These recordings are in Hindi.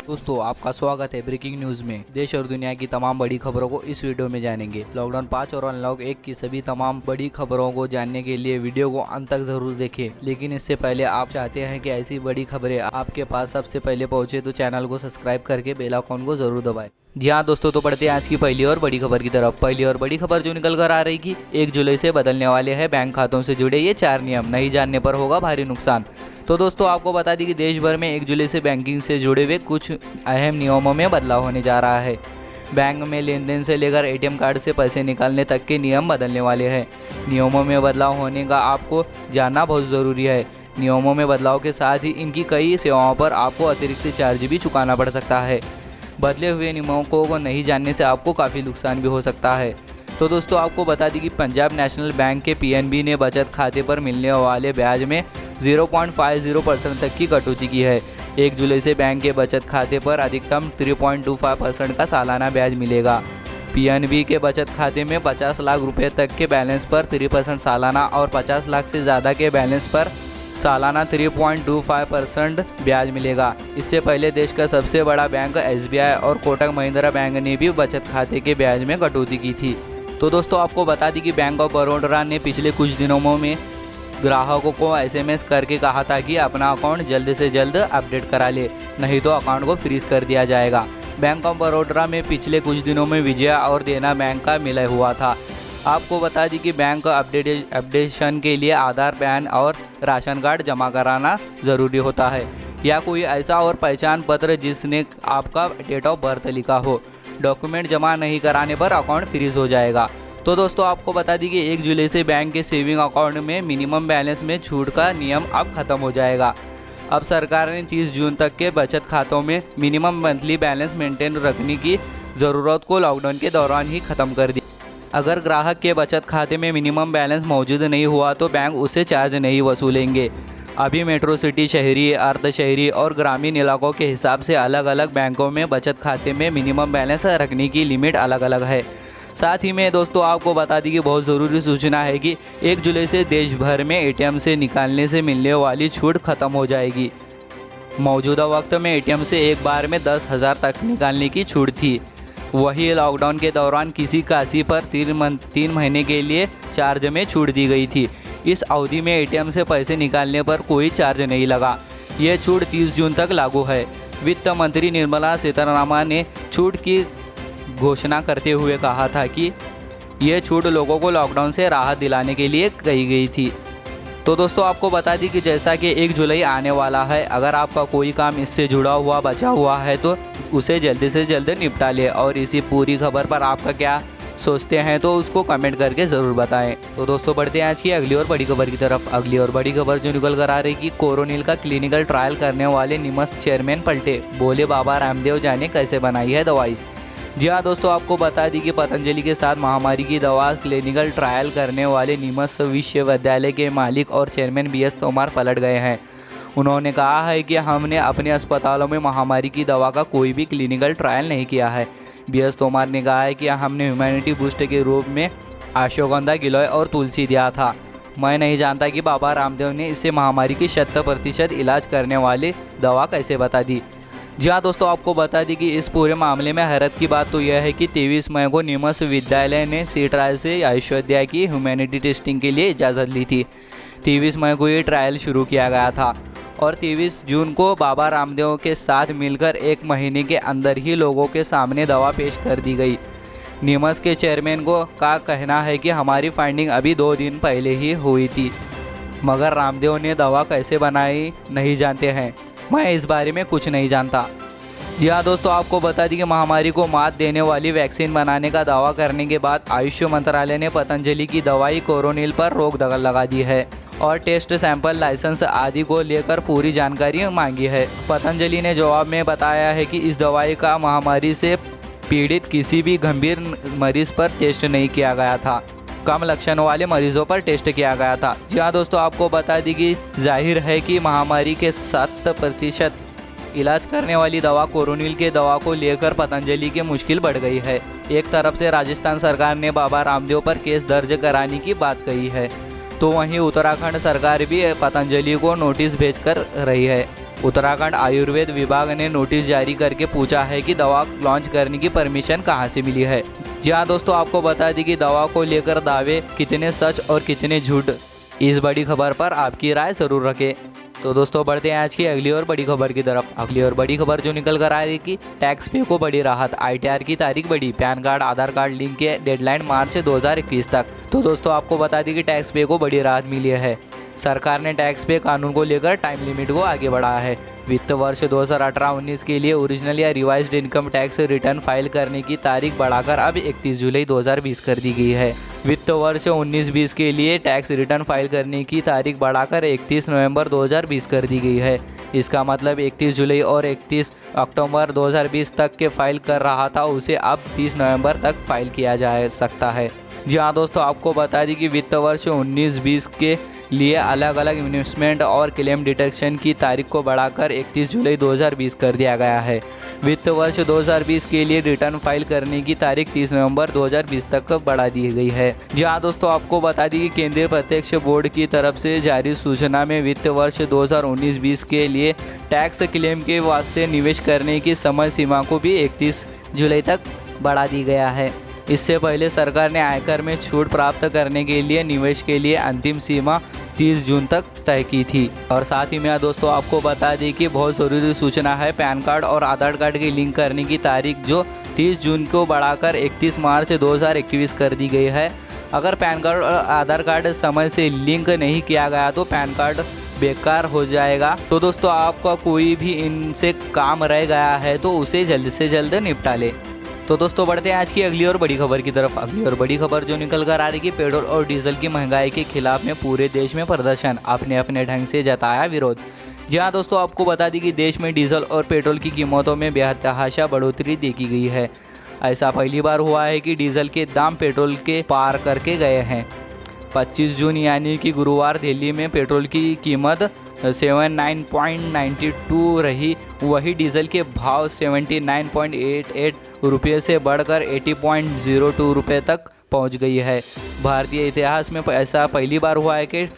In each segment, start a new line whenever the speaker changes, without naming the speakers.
दोस्तों आपका स्वागत है ब्रेकिंग न्यूज में। देश और दुनिया की तमाम बड़ी खबरों को इस वीडियो में जानेंगे। लॉकडाउन 5 और अनलॉक 1 की सभी तमाम बड़ी खबरों को जानने के लिए वीडियो को अंत तक जरूर देखें। लेकिन इससे पहले आप चाहते हैं कि ऐसी बड़ी खबरें आपके पास सबसे पहले पहुंचे तो चैनल को सब्सक्राइब करके बेल आइकन को जरूर दबाएं। जी हाँ दोस्तों, तो बढ़ते हैं आज की पहली और बड़ी खबर की तरफ। पहली और बड़ी खबर जो निकल कर आ रही कि 1 जुलाई से बदलने वाले हैं बैंक खातों से जुड़े ये 4 नियम, नहीं जानने पर होगा भारी नुकसान। तो दोस्तों आपको बता दी कि देश भर में 1 जुलाई से बैंकिंग से जुड़े हुए कुछ अहम नियमों में बदलाव होने जा रहा है। बैंक में लेन देन से लेकर ATM कार्ड से पैसे निकालने तक के नियम बदलने वाले हैं। नियमों में बदलाव होने का आपको जानना बहुत ज़रूरी है। नियमों में बदलाव के साथ ही इनकी कई सेवाओं पर आपको अतिरिक्त चार्ज भी चुकाना पड़ सकता है। बदले हुए नियमों को नहीं जानने से आपको काफ़ी नुकसान भी हो सकता है। तो दोस्तों आपको बता दी कि पंजाब नेशनल बैंक के PNB ने बचत खाते पर मिलने वाले ब्याज में 0.50% तक की कटौती की है। 1 जुलाई से बैंक के बचत खाते पर अधिकतम 3.25% का सालाना ब्याज मिलेगा। PNB के बचत खाते में 50 लाख रुपए तक के बैलेंस पर 3% सालाना और 50 लाख से ज़्यादा के बैलेंस पर सालाना 3.25% ब्याज मिलेगा। इससे पहले देश का सबसे बड़ा बैंक SBI और कोटक महिंद्रा बैंक ने भी बचत खाते के ब्याज में कटौती की थी। तो दोस्तों आपको बता दी कि बैंक ऑफ बड़ौदा ने पिछले कुछ दिनों में ग्राहकों को SMS करके कहा था कि अपना अकाउंट जल्द से जल्द अपडेट करा ले, नहीं तो अकाउंट को फ्रीज कर दिया जाएगा। बैंक ऑफ बड़ौदा में पिछले कुछ दिनों में विजया और देना बैंक का मिलय हुआ था। आपको बता दी कि बैंक अपडेशन के लिए आधार, पैन और राशन कार्ड जमा कराना ज़रूरी होता है, या कोई ऐसा और पहचान पत्र जिसने आपका डेट ऑफ बर्थ लिखा हो। डॉक्यूमेंट जमा नहीं कराने पर अकाउंट फ्रीज हो जाएगा। तो दोस्तों आपको बता दी कि 1 जुलाई से बैंक के सेविंग अकाउंट में मिनिमम बैलेंस में छूट का नियम अब खत्म हो जाएगा। अब सरकार ने 30 जून तक के बचत खातों में मिनिमम मंथली बैलेंस मेंटेन रखने की ज़रूरत को लॉकडाउन के दौरान ही ख़त्म कर दी। अगर ग्राहक के बचत खाते में मिनिमम बैलेंस मौजूद नहीं हुआ तो बैंक उससे चार्ज नहीं वसूलेंगे। अभी मेट्रो सिटी, शहरी, अर्ध शहरी और ग्रामीण इलाकों के हिसाब से अलग अलग बैंकों में बचत खाते में मिनिमम बैलेंस रखने की लिमिट अलग अलग है। साथ ही में दोस्तों आपको बता दी कि बहुत ज़रूरी सूचना है कि 1 जुलाई से देश भर में ATM से निकालने से मिलने वाली छूट खत्म हो जाएगी। मौजूदा वक्त में ATM से एक बार में 10,000 तक निकालने की छूट थी। वही लॉकडाउन के दौरान किसी काशी पर 3 महीने के लिए चार्ज में छूट दी गई थी। इस अवधि में ATM से पैसे निकालने पर कोई चार्ज नहीं लगा। ये छूट 30 जून तक लागू है। वित्त मंत्री निर्मला सीतारमण ने छूट की घोषणा करते हुए कहा था कि ये छूट लोगों को लॉकडाउन से राहत दिलाने के लिए कही गई थी। तो दोस्तों आपको बता दी कि जैसा कि 1 जुलाई आने वाला है, अगर आपका कोई काम इससे जुड़ा हुआ बचा हुआ है तो उसे जल्दी से जल्द निपटा ले। और इसी पूरी खबर पर आपका क्या सोचते हैं तो उसको कमेंट करके ज़रूर बताएं। तो दोस्तों बढ़ते हैं आज की अगली और बड़ी खबर की तरफ। अगली और बड़ी खबर जो निकल कर आ रही कि कोरोनिल का क्लिनिकल ट्रायल करने वाले निम्स चेयरमैन पलटे, बोले बाबा रामदेव जाने कैसे बनाई है दवाई। जी हाँ दोस्तों, आपको बता दी कि पतंजलि के साथ महामारी की दवा क्लिनिकल ट्रायल करने वाले निम्स विश्वविद्यालय के मालिक और चेयरमैन BS तोमर पलट गए हैं। उन्होंने कहा है कि हमने अपने अस्पतालों में महामारी की दवा का कोई भी क्लिनिकल ट्रायल नहीं किया है। BS तोमर ने कहा है कि हमने ह्यूमैनिटी बूस्ट के रूप में अश्वगंधा, गिलोय और तुलसी दिया था। मैं नहीं जानता कि बाबा रामदेव ने इससे महामारी की 100% इलाज करने वाली दवा कैसे बता दी। जी हाँ दोस्तों, आपको बता दी कि इस पूरे मामले में हैरत की बात तो यह है कि 23 मई को निम्स विद्यालय ने सी ट्रायल से ऐश्वर्या की ह्यूमैनिटी टेस्टिंग के लिए इजाज़त ली थी। 23 मई को ये ट्रायल शुरू किया गया था और 23 जून को बाबा रामदेव के साथ मिलकर 1 महीने के अंदर ही लोगों के सामने दवा पेश कर दी गई। निम्स के चेयरमैन का कहना है कि हमारी फाइंडिंग अभी 2 दिन पहले ही हुई थी, मगर रामदेव ने दवा कैसे बनाई नहीं जानते हैं। मैं इस बारे में कुछ नहीं जानता। जी हाँ दोस्तों, आपको बता दी कि महामारी को मात देने वाली वैक्सीन बनाने का दावा करने के बाद आयुष मंत्रालय ने पतंजलि की दवाई कोरोनिल पर रोक लगा दी है और टेस्ट सैंपल, लाइसेंस आदि को लेकर पूरी जानकारी मांगी है। पतंजलि ने जवाब में बताया है कि इस दवाई का महामारी से पीड़ित किसी भी गंभीर मरीज पर टेस्ट नहीं किया गया था, कम लक्षण वाले मरीजों पर टेस्ट किया गया था। जी हाँ दोस्तों, आपको बता दी कि जाहिर है कि महामारी के 7% इलाज करने वाली दवा कोरोनिल के दवा को लेकर पतंजलि की मुश्किल बढ़ गई है। एक तरफ से राजस्थान सरकार ने बाबा रामदेव पर केस दर्ज कराने की बात कही है, तो वहीं उत्तराखंड सरकार भी पतंजलि को नोटिस भेजकर रही है। उत्तराखंड आयुर्वेद विभाग ने नोटिस जारी करके पूछा है कि दवा लॉन्च करने की परमिशन कहां से मिली है। जी हाँ दोस्तों, आपको बता दी कि दवा को लेकर दावे कितने सच और कितने झूठ, इस बड़ी खबर पर आपकी राय जरूर रखें। तो दोस्तों बढ़ते हैं आज की अगली और बड़ी खबर की तरफ। अगली और बड़ी खबर जो निकल कर आ रही कि टैक्स पे को बड़ी राहत, ITR की तारीख बढ़ी, पैन कार्ड आधार कार्ड लिंक के डेडलाइन मार्च 2021 तक। तो दोस्तों आपको बता दी कि टैक्स पे को बड़ी राहत मिली है। सरकार ने टैक्स पे कानून को लेकर टाइम लिमिट को आगे बढ़ाया है। वित्त वर्ष 2018-19 के लिए ओरिजिनल या revised income tax return file करने की तारीख बढ़ाकर अब 31 जुलाई 2020 कर दी गई है। वित्त वर्ष 19-20 के लिए टैक्स रिटर्न फाइल करने की तारीख बढ़ाकर 31 नवंबर 2020 कर दी गई है। इसका मतलब 31 जुलाई और 31 अक्टूबर 2020 तक के फाइल कर रहा था उसे अब 30 नवंबर तक फाइल किया जा सकता है। जी हाँ दोस्तों, आपको बता दी कि वित्त वर्ष 19-20 के लिए अलग अलग इन्वेस्टमेंट और क्लेम डिटेक्शन की तारीख को बढ़ाकर 31 जुलाई 2020 कर दिया गया है। वित्त वर्ष 2020 के लिए रिटर्न फाइल करने की तारीख 30 नवंबर 2020 तक बढ़ा दी गई है। जी हाँ दोस्तों, आपको बता दी कि केंद्रीय प्रत्यक्ष बोर्ड की तरफ से जारी सूचना में वित्त वर्ष 2019-20 के लिए टैक्स क्लेम के वास्ते निवेश करने की समय सीमा को भी 31 जुलाई तक बढ़ा दी गया है। इससे पहले सरकार ने आयकर में छूट प्राप्त करने के लिए निवेश के लिए अंतिम सीमा 30 जून तक तय की थी। और साथ ही में दोस्तों आपको बता दें कि बहुत ज़रूरी सूचना है, पैन कार्ड और आधार कार्ड की लिंक करने की तारीख जो 30 जून को बढ़ाकर 31 मार्च 2021 कर दी गई है। अगर पैन कार्ड और आधार कार्ड समय से लिंक नहीं किया गया तो पैन कार्ड बेकार हो जाएगा। तो दोस्तों आपका कोई भी इनसे काम रह गया है तो उसे जल्द से जल्द निपटा ले। तो दोस्तों बढ़ते हैं आज की अगली और बड़ी खबर की तरफ। अगली और बड़ी खबर जो निकल कर आ रही कि पेट्रोल और डीजल की महंगाई के खिलाफ में पूरे देश में प्रदर्शन, अपने अपने ढंग से जताया विरोध। जी हाँ दोस्तों, आपको बता दी कि देश में डीजल और पेट्रोल की कीमतों में बेतहाशा बढ़ोतरी देखी गई है। ऐसा पहली बार हुआ है कि डीजल के दाम पेट्रोल के पार करके गए हैं। 25 जून यानी कि गुरुवार दिल्ली में पेट्रोल की कीमत 79.92 रही, वही डीजल के भाव 79.88 रुपये से बढ़कर 80.02 रुपये तक पहुंच गई है। भारतीय इतिहास में ऐसा पहली बार हुआ है कि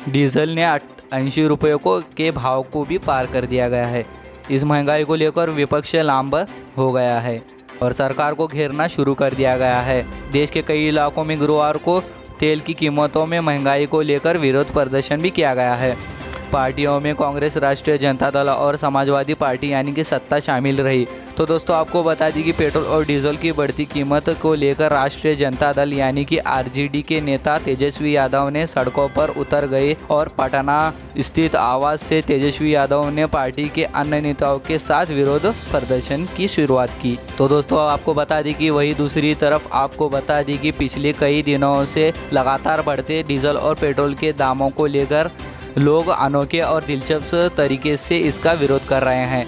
डीजल ने 80 रुपये के भाव को भी पार कर दिया गया है। इस महंगाई को लेकर विपक्ष लांब हो गया है और सरकार को घेरना शुरू कर दिया गया है। देश के कई इलाकों में गुरुवार को तेल की कीमतों में महंगाई को लेकर विरोध प्रदर्शन भी किया गया है। पार्टियों में कांग्रेस, राष्ट्रीय जनता दल और समाजवादी पार्टी यानी कि सत्ता शामिल रही। तो दोस्तों आपको बता दी कि पेट्रोल और डीजल की बढ़ती कीमत को लेकर राष्ट्रीय जनता दल यानी कि RJD के नेता तेजस्वी यादव ने सड़कों पर उतर गए और पटना स्थित आवास से तेजस्वी यादव ने पार्टी के अन्य नेताओं के साथ विरोध प्रदर्शन की शुरुआत की। तो दोस्तों आपको बता दी कि वही दूसरी तरफ आपको बता दी कि पिछले कई दिनों से लगातार बढ़ते डीजल और पेट्रोल के दामों को लेकर लोग अनोखे और दिलचस्प तरीके से इसका विरोध कर रहे हैं।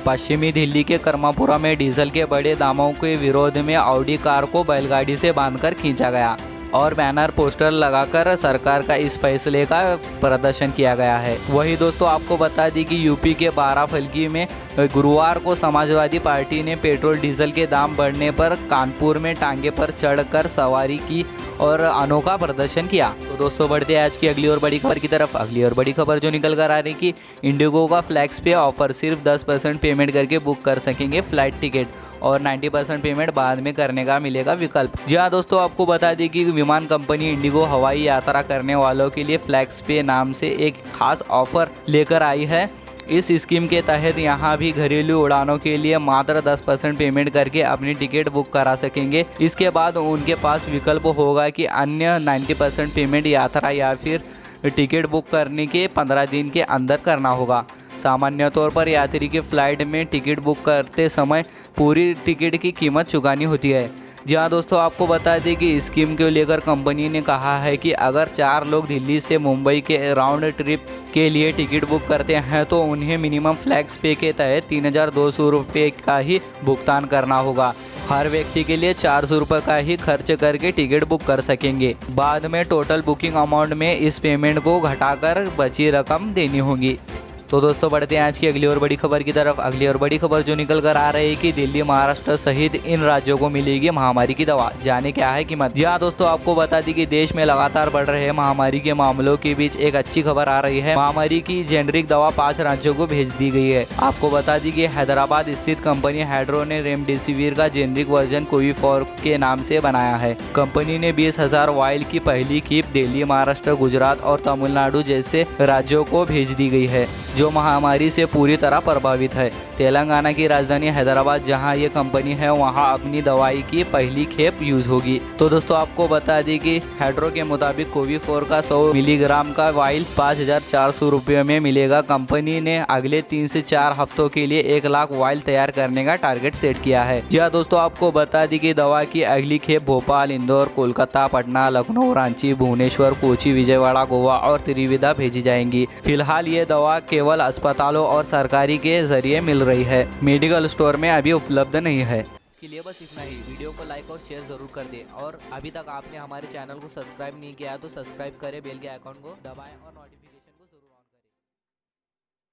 पश्चिमी दिल्ली के कर्मापुरा में डीजल के बड़े दामों के विरोध में ऑडी कार को बैलगाड़ी से बांधकर खींचा गया और बैनर पोस्टर लगाकर सरकार का इस फैसले का प्रदर्शन किया गया है। वही दोस्तों आपको बता दी कि यूपी के बाराबंकी में गुरुवार को समाजवादी पार्टी ने पेट्रोल डीजल के दाम बढ़ने पर कानपुर में टांगे पर चढ़कर सवारी की और अनोखा प्रदर्शन किया। तो दोस्तों बढ़ते हैं आज की अगली और बड़ी खबर की तरफ। अगली और बड़ी खबर जो निकल कर आ रही कि इंडिगो का फ्लैक्स पे ऑफर, सिर्फ 10% पेमेंट करके बुक कर सकेंगे फ्लाइट टिकट और 90% पेमेंट बाद में करने का मिलेगा विकल्प। जी हाँ दोस्तों आपको बता दें कि विमान कंपनी इंडिगो हवाई यात्रा करने वालों के लिए फ्लैक्स पे नाम से एक खास ऑफर लेकर आई है। इस स्कीम के तहत यहाँ भी घरेलू उड़ानों के लिए मात्र 10% पेमेंट करके अपनी टिकट बुक करा सकेंगे। इसके बाद उनके पास विकल्प होगा कि अन्य 90% पेमेंट यात्रा या फिर टिकट बुक करने के 15 दिन के अंदर करना होगा। सामान्य तौर पर यात्री के फ्लाइट में टिकट बुक करते समय पूरी टिकट की कीमत चुकानी होती है। जी हाँ दोस्तों आपको बता दें कि स्कीम को लेकर कंपनी ने कहा है कि अगर 4 लोग दिल्ली से मुंबई के राउंड ट्रिप के लिए टिकट बुक करते हैं तो उन्हें मिनिमम फ्लैक्स पे के तहत 3200 रुपये का ही भुगतान करना होगा। हर व्यक्ति के लिए 400 रुपये का ही खर्च करके टिकट बुक कर सकेंगे। बाद में टोटल बुकिंग अमाउंट में इस पेमेंट को घटाकर बची रकम देनी होगी। तो दोस्तों बढ़ते हैं आज की अगली और बड़ी खबर की तरफ। अगली और बड़ी खबर जो निकल कर आ रही है कि दिल्ली, महाराष्ट्र सहित इन राज्यों को मिलेगी महामारी की दवा। जाने क्या है कीमत। जी हाँ दोस्तों, आपको बता दी कि देश में लगातार बढ़ रहे महामारी के मामलों के बीच एक अच्छी खबर आ रही है। महामारी की जेनरिक दवा 5 राज्यों को भेज दी गई है। आपको बता दी कि हैदराबाद स्थित कंपनी हाइड्रो ने रेमडेसिविर का जेनरिक वर्जन कोविफॉर के नाम से बनाया है। कंपनी ने 20,000 वायल की पहली खेप दिल्ली, महाराष्ट्र, गुजरात और तमिलनाडु जैसे राज्यों को भेज दी गई है जो महामारी से पूरी तरह प्रभावित है। तेलंगाना की राजधानी हैदराबाद जहां ये कंपनी है, वहां अपनी दवाई की पहली खेप यूज होगी। तो दोस्तों आपको बता दी कि हाइड्रो के मुताबिक कोविफॉर का 100 मिलीग्राम का वाइल 5,400 रुपये में मिलेगा। कंपनी ने अगले 3 से 4 हफ्तों के लिए 1 लाख वाइल तैयार करने का टारगेट सेट किया है। जी हाँ दोस्तों, आपको बता दी कि दवा की अगली खेप भोपाल, इंदौर, कोलकाता, पटना, लखनऊ, रांची, भुवनेश्वर, कोची, विजयवाड़ा, गोवा और त्रिविधा भेजी जाएंगी। फिलहाल ये दवा केवल अस्पतालों और सरकारी के जरिए मिल रही है, मेडिकल स्टोर में अभी उपलब्ध नहीं है। के लिए बस इतना ही। वीडियो को लाइक और शेयर जरूर कर दें और अभी तक आपने हमारे चैनल को सब्सक्राइब नहीं किया तो सब्सक्राइब करें, बेल के आइकॉन को दबाएं और नोटिफिकेशन